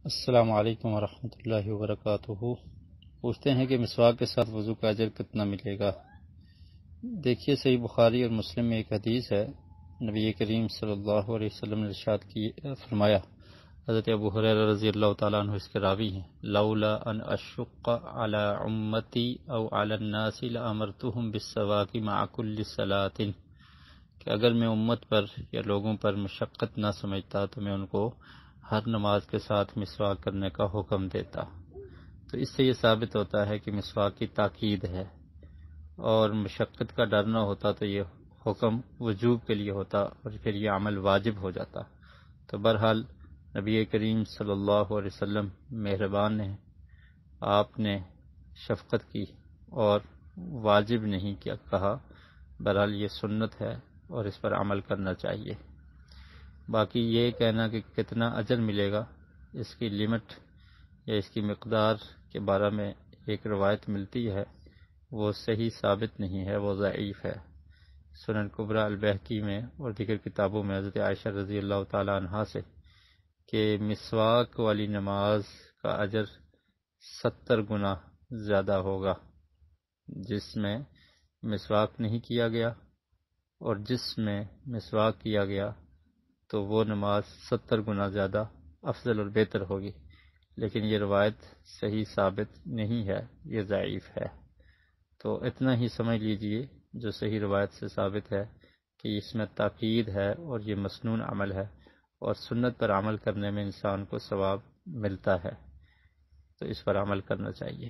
السلام علیکم ورحمۃ اللہ وبرکاتہ۔ پوچھتے ہیں کہ مسواک کے ساتھ وضو کا اجر کتنا ملے گا؟ دیکھیے، صحیح بخاری اور مسلم میں ایک حدیث ہے، نبی کریم صلی اللہ علیہ وسلم نے ارشاد فرمایا، حضرت ابو ہریرہ رضی اللہ تعالیٰ عنہ اس کے راوی ہیں، لولا ان اشق علی امتی او علی الناس لامرتهم بالسواک مع كل صلاۃ، کہ اگر میں امت پر یا لوگوں پر مشقت نہ سمجھتا تو میں ان کو ہر نماز کے ساتھ مسواک کرنے کا حکم دیتا۔ تو اس سے یہ ثابت ہوتا ہے کہ مسواک کی تاکید ہے، اور مشقت کا ڈر نہ ہوتا تو یہ حکم وجوب کے لیے ہوتا اور پھر یہ عمل واجب ہو جاتا۔ تو بہرحال نبی کریم صلی اللہ علیہ وسلم مہربان ہیں، آپ نے شفقت کی اور واجب نہیں کیا کہا، بہرحال یہ سنت ہے اور اس پر عمل کرنا چاہیے۔ باقی یہ کہنا کہ کتنا اجر ملے گا، اس کی لمٹ یا اس کی مقدار کے بارے میں ایک روایت ملتی ہے، وہ صحیح ثابت نہیں ہے، وہ ضعیف ہے۔ سنن کبریٰ البیہقی میں اور دیگر کتابوں میں حضرت عائشہ رضی اللہ تعالی عنہا سے کہ مسواک والی نماز کا اجر 70 گنا زیادہ ہوگا، جس میں مسواک نہیں کیا گیا، اور جس میں مسواک کیا گیا تو وہ نماز 70 گنا زیادہ افضل اور بہتر ہوگی، لیکن یہ روایت صحیح ثابت نہیں ہے، یہ ضعیف ہے۔ تو اتنا ہی سمجھ لیجئے جو صحیح روایت سے ثابت ہے کہ اس میں تاکید ہے اور یہ مسنون عمل ہے، اور سنت پر عمل کرنے میں انسان کو ثواب ملتا ہے، تو اس پر عمل کرنا چاہیے۔